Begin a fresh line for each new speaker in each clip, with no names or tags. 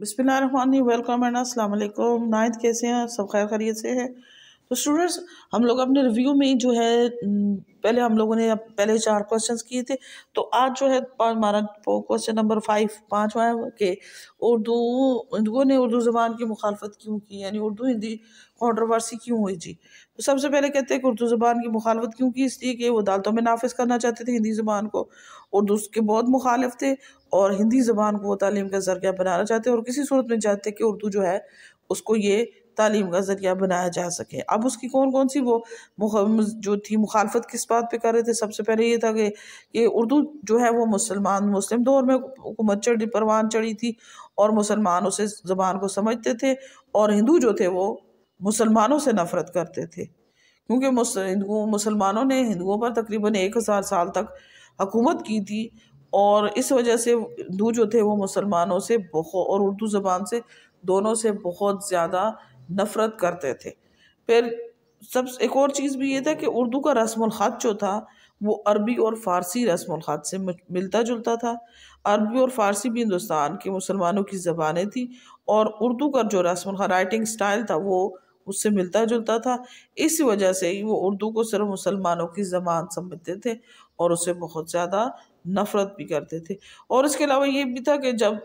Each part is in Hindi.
बिस्मिल्लाहिर्रहमानिर्रहीम। वेलकम एंड अस्सलाम वालेकुम। नाइन्थ कैसे हैं? सब खैर खैरियत से है? तो स्टूडेंट्स, हम लोग अपने रिव्यू में जो है पहले हम लोगों ने पहले 4 क्वेश्चंस किए थे। तो आज जो है हमारा क्वेश्चन नंबर 5वां है कि हिंदुओं ने उर्दू ज़बान की मुखालफत क्यों की, यानी उर्दू हिंदी कंट्रोवर्सी क्यों हुई जी। तो सबसे पहले कहते हैं कि उर्दू ज़बान की मुखालफत क्यों की, इसलिए कि वो अदालतों में नाफिज करना चाहते थे हिंदी ज़बान को। उर्दू के बहुत मुखालिफ थे और हिंदी ज़बान को वो तालीम का ज़रिया बनाना चाहते और किसी सूरत में चाहते कि उर्दू जो है उसको ये तालीम का ज़रिया बनाया जा सके। अब उसकी कौन कौन सी वो जो थी मुखालफत किस बात पे कर रहे थे। सबसे पहले ये था कि उर्दू जो है वो मुस्लिम दौर में हुकूमत परवान चढ़ी थी और मुसलमान उसे ज़बान को समझते थे और हिंदू जो थे वो मुसलमानों से नफ़रत करते थे, क्योंकि मुसलमानों ने हिंदुओं पर तकरीबन 1000 साल तक हुकूमत की थी और इस वजह से हिंदू जो थे वो मुसलमानों से बहुत और उर्दू ज़बान से दोनों से बहुत ज़्यादा नफ़रत करते थे। फिर सब एक और चीज़ भी ये था कि उर्दू का रस्मुल ख़त जो था वो अरबी और फ़ारसी रस्मुल ख़त से मिलता जुलता था। अरबी और फ़ारसी भी हिंदुस्तान के मुसलमानों की ज़बानें थी और उर्दू का जो रस्मुल ख़त राइटिंग स्टाइल था वो उससे मिलता जुलता था। इस वजह से ही वो उर्दू को सिर्फ मुसलमानों की ज़बान समझते थे और उससे बहुत ज़्यादा नफ़रत भी करते थे। और इसके अलावा ये भी था कि जब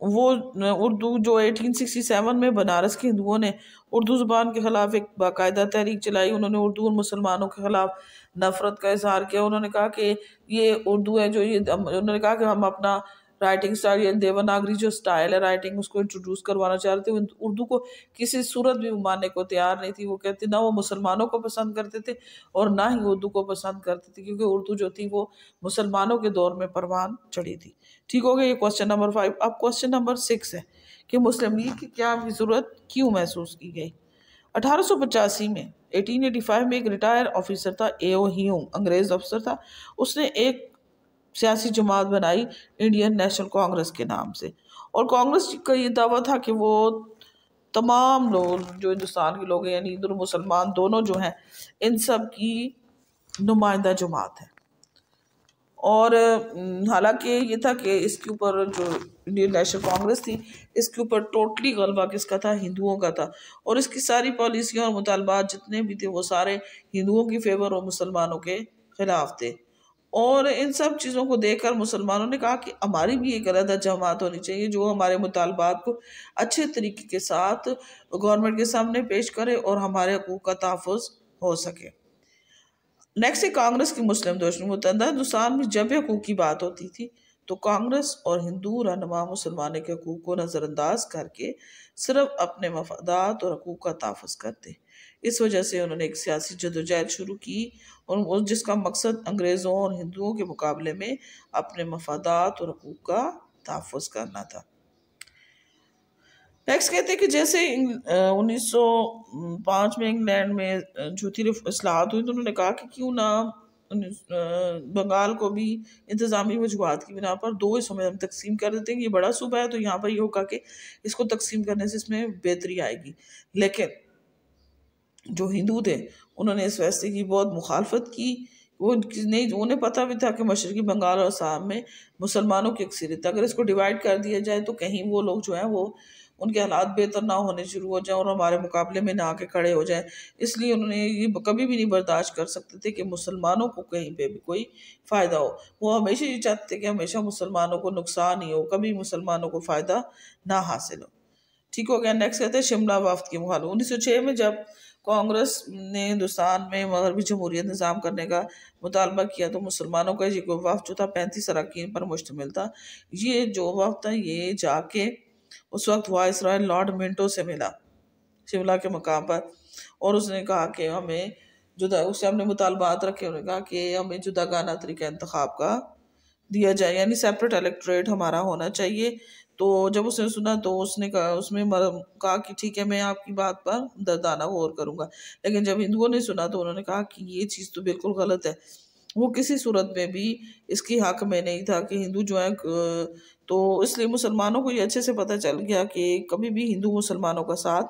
वो उर्दू जो 1867 में बनारस के हिंदुओं ने उर्दू ज़ुबान के ख़िलाफ़ एक बाकायदा तहरीक चलाई। उन्होंने उर्दू और मुसलमानों के ख़िलाफ़ नफ़रत का इजहार किया। उन्होंने कहा कि ये उर्दू है जो ये उन्होंने कहा कि हम अपना राइटिंग स्टाइल या देवनागरी जो स्टाइल है राइटिंग उसको इंट्रोड्यूस करवाना चाह रहे थे। उर्दू को किसी सूरत भी मानने को तैयार नहीं थी। वो कहते ना वो मुसलमानों को पसंद करते थे और ना ही उर्दू को पसंद करते थे, क्योंकि उर्दू जो थी वो मुसलमानों के दौर में परवान चढ़ी थी। ठीक हो गया ये क्वेश्चन नंबर 5। अब क्वेश्चन नंबर 6 है कि मुस्लिम लीग की क्या की ज़रूरत क्यों महसूस की गई। 1885 में 1885 में एक रिटायर ऑफिसर था A.O. ह्यूम, अंग्रेज अफसर था। उसने एक सियासी जमात बनाई इंडियन नेशनल कांग्रेस के नाम से, और कांग्रेस का ये दावा था कि वो तमाम लोग जो हिंदुस्तान के लोग हैं यानी हिंदू और मुसलमान दोनों जो हैं इन सब की नुमाइंदा जमात है। और हालांकि ये था कि इसके ऊपर जो इंडियन नेशनल कांग्रेस थी इसके ऊपर टोटली गलबा किसका था? हिंदुओं का था। और इसकी सारी पॉलिसियाँ और मुतालबात जितने भी थे वो सारे हिंदुओं की फेवर और मुसलमानों के खिलाफ थे। और इन सब चीज़ों को देखकर मुसलमानों ने कहा कि हमारी भी एक अलग जमात होनी चाहिए जो हमारे मुतालबात को अच्छे तरीके के साथ गवर्नमेंट के सामने पेश करे और हमारे हकूक़ का तहफ़्फ़ुज़ हो सके। नेक्स्ट है कांग्रेस की मुस्लिम दुश्मनी। मुतहदा हिंदुस्तान में जब हकूक़ की बात होती थी तो कांग्रेस और हिंदू रहनुमा मुसलमानों के हकूक़ को नज़रअंदाज करके सिर्फ अपने मफादात और हकूक़ का तहफ़्फ़ुज़ करते। इस वजह से उन्होंने एक सियासी जदोजहद शुरू की और जिसका मकसद अंग्रेज़ों और हिंदुओं के मुकाबले में अपने मफादात और हकूक़ का तहफ़्फ़ुज़ करना था। नेक्स्ट कहते हैं कि जैसे 1905 में इंग्लैंड में जो थी इस्लाहात हुई तो उन्होंने कहा कि क्यों ना बंगाल को भी इंतज़ामी वजूहात की बिना पर 2 हिस्सों में हम तकसीम कर देते हैं। ये बड़ा सूबा है तो यहाँ पर ये होगा कि इसको तकसीम करने से इसमें बेहतरी आएगी। लेकिन जो हिंदू थे उन्होंने इस फैसले की बहुत मुखालफत की। वो नहीं, उन्हें पता भी था कि मशरकी बंगाल और असम में मुसलमानों की अक्सरियत, अगर इसको डिवाइड कर दिया जाए तो कहीं वो लोग जो हैं वो उनके हालात बेहतर ना होने शुरू हो जाए और हमारे मुकाबले में ना आके खड़े हो जाए। इसलिए उन्होंने ये कभी भी नहीं बर्दाश्त कर सकते थे कि मुसलमानों को कहीं पे भी कोई फ़ायदा हो। वो हमेशा ये चाहते थे कि हमेशा मुसलमानों को नुकसान ही हो, कभी मुसलमानों को फ़ायदा ना हासिल हो। ठीक हो गया। नेक्स्ट कहते हैं शिमला वफ़द की मुखालफत। 1906 में जब कांग्रेस ने हिंदुस्तान में मगरबी जमहूरियत निज़ाम करने का मुतालबा किया तो मुसलमानों का ये वफ़द जो था 35 अरकान पर मुश्तमिल था। ये जो वफ़द था ये जाके उस वक्त वाइसराय लॉर्ड मिंटो से मिला शिमला के मकाम पर और उसने कहा कि हमें जुदा, उससे हमने मुतालबात रखे। उन्होंने कहा कि हमें जुदागाना तरीका इंतखाब का दिया जाए, यानी सेपरेट इलेक्टोरेट हमारा होना चाहिए। तो जब उसने सुना तो उसने कहा कहा कि ठीक है मैं आपकी बात पर दर्दाना गौर करूँगा। लेकिन जब हिंदुओं ने सुना तो उन्होंने कहा कि ये चीज़ तो बिल्कुल गलत है। वो किसी सूरत में भी इसकी हक में नहीं था कि हिंदू जो है तो इसलिए मुसलमानों को ये अच्छे से पता चल गया कि कभी भी हिंदू मुसलमानों का साथ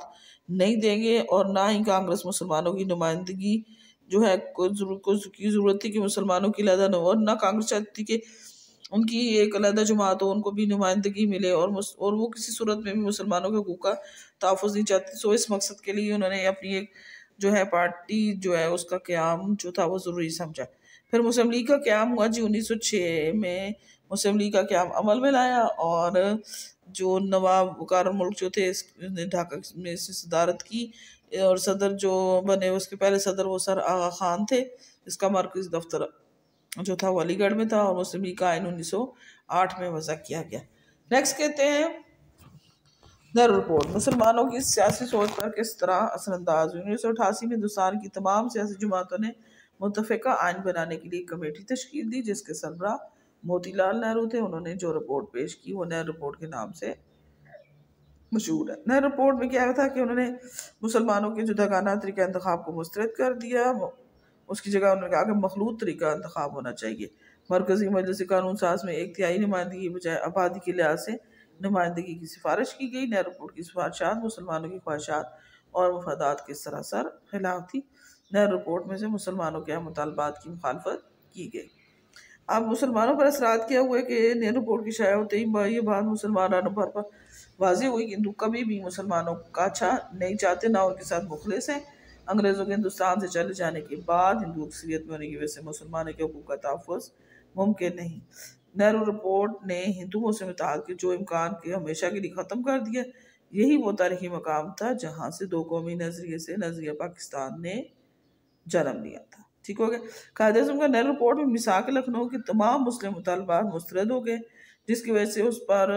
नहीं देंगे और ना ही कांग्रेस मुसलमानों की नुमाइंदगी जो है कुछ की ज़रूरत थी कि मुसलमानों की लदा न हो, और ना कांग्रेस चाहती कि उनकी एक अलग जमात हो, उनको भी नुमाइंदगी मिले, और वो किसी सूरत में भी मुसलमानों के हकूक़ का तहफ़्फ़ुज़ नहीं चाहती। सो इस मकसद के लिए उन्होंने अपनी एक जो है पार्टी जो है उसका क़याम जो था वो ज़रूरी समझा। फिर मुस्लिम लीग का क़याम हुआ जी 1906 में। मुस्लिम लीग का क़याम अमल में लाया, और जो नवाब वकार मुल्क जो थे इसने ढाका में इसने सदारत की, और सदर जो बने उसके पहले सदर वो सर आगा खान थे। इसका मरकज़ी दफ्तर जो था वो अलीगढ़ में था, और मुस्लिम लीग का आइन 1908 में वज़ा किया गया। नेक्स्ट कहते हैं नेहरू रिपोर्ट मुसलमानों की सियासी सोच पर किस तरह असरअंदाज हुई। 1988 में हिंदुस्तान की तमाम सियासी जमातों ने मुतफ़िका आइन बनाने के लिए एक कमेटी तश्कील दी, जिसके सरबरा मोतीलाल नेहरू थे। उन्होंने जो रिपोर्ट पेश की वो नेहरू रिपोर्ट के नाम से मशहूर है। नेहरू रिपोर्ट में क्या था कि उन्होंने मुसलमानों के जुदागाना तरीका इंतखाब को मुस्तरद कर दिया। उसकी जगह उन्होंने कहा कि मखलूत तरीका इंतखाब होना चाहिए। मरकज़ी मजलिस कानून साज में 1/3 नुमाइंदगी की बजाय आबादी के लिहाज से नुमाइंदगी की सिफारिश की गई। नेहरू रिपोर्ट की सिफारिशात मुसलमानों की ख्वाहिशात और मफादात के सरासर खिलाफ थी। नेहरू रिपोर्ट में से मुसलमानों के मुतालबात की मुखालफत की गई। अब मुसलमानों पर असरात क्या हुए कि नेहरू रिपोर्ट की शाया होते ही ये बात मुसलमान रानों पर वाज़ेह हुई कि हिंदू कभी भी मुसलमानों का अच्छा नहीं चाहते, ना उनके साथ मुखलिस हैं। अंग्रेज़ों के हिंदुस्तान से चले जाने के बाद हिंदू अक्सरियत में होने की वजह से मुसलमानों के हकूक़ का तहफ़्फ़ुज़ मुमकिन नहीं। नेहरू रिपोर्ट ने हिंदुओं से इत्तेहाद के जो इम्कान के हमेशा के लिए ख़त्म कर दिया। यही वो तारीख़ी मकाम था जहाँ से दो कौमी नज़रिए से नज़रिया पाकिस्तान ने जन्म लिया था। ठीक हो गया। कायद-ए-आज़म का नेहरू रिपोर्ट में मिसाक लखनऊ के तमाम मुस्लिम मुतालबात मुस्तरद हो गए, जिसकी वजह से उस पर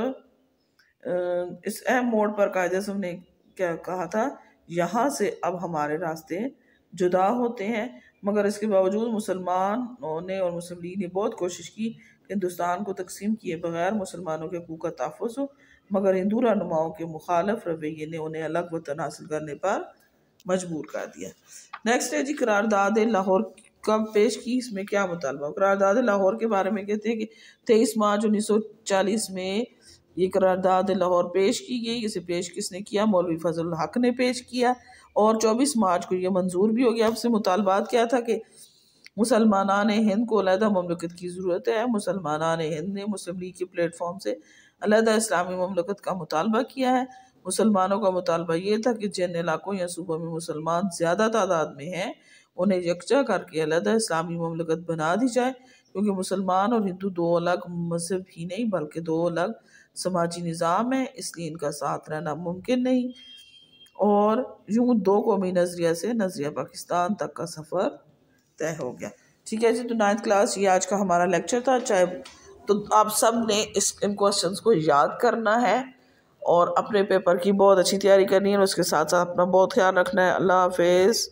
इस अहम मोड़ पर कायद-ए-आज़म ने क्या कहा था, यहाँ से अब हमारे रास्ते जुदा होते हैं। मगर इसके बावजूद मुसलमानों ने और मुस्लिम लीग ने बहुत कोशिश की कि हिंदुस्तान को तकसीम किए बगैर मुसलमानों के हकूक़ का तहफ़्फ़ुज़ हो, मगर हिंदू रहनुमाओं के मुखालिफ रवैये ने उन्हें अलग वतन हासिल करने पर मजबूर कर दिया। नेक्स्ट है जी करारदाद लाहौर कब पेश की, इसमें क्या मुतालबा। करारदाद लाहौर के बारे में कहते हैं कि 23 मार्च 1940 में ये करारदाद लाहौर पेश की गई। इसे पेश किसने किया? मौलवी फजल हक ने पेश किया, और 24 मार्च को ये मंजूर भी हो गया। आपसे मुतालबात क्या था कि मुसलमानान हिंद को अलहदा ममलकत की ज़रूरत है। मुसलमानान हिंद ने मुस्लिम लीग के प्लेटफॉर्म से अलहदा इस्लामी ममलकत का मुतालबा किया है। मुसलमानों का मुतालबा ये था कि जिन इलाकों या सूबों में मुसलमान ज़्यादा तादाद में हैं उन्हें यकजा करके अलहदा इस्लामी ममलकत बना दी जाए, क्योंकि मुसलमान और हिंदू दो अलग मजहब ही नहीं बल्कि दो अलग समाजी निज़ाम है, इसलिए इनका साथ रहना मुमकिन नहीं। और यूँ दो कौमी नज़रिया से नज़रिया पाकिस्तान तक का सफ़र तय हो गया। ठीक है जी, तो 9th क्लास ये आज का हमारा लेक्चर था। चाहे तो आप सब ने इन क्वेश्चंस को याद करना है और अपने पेपर की बहुत अच्छी तैयारी करनी है, और उसके साथ साथ अपना बहुत ख्याल रखना है। अल्लाह हाफिज़।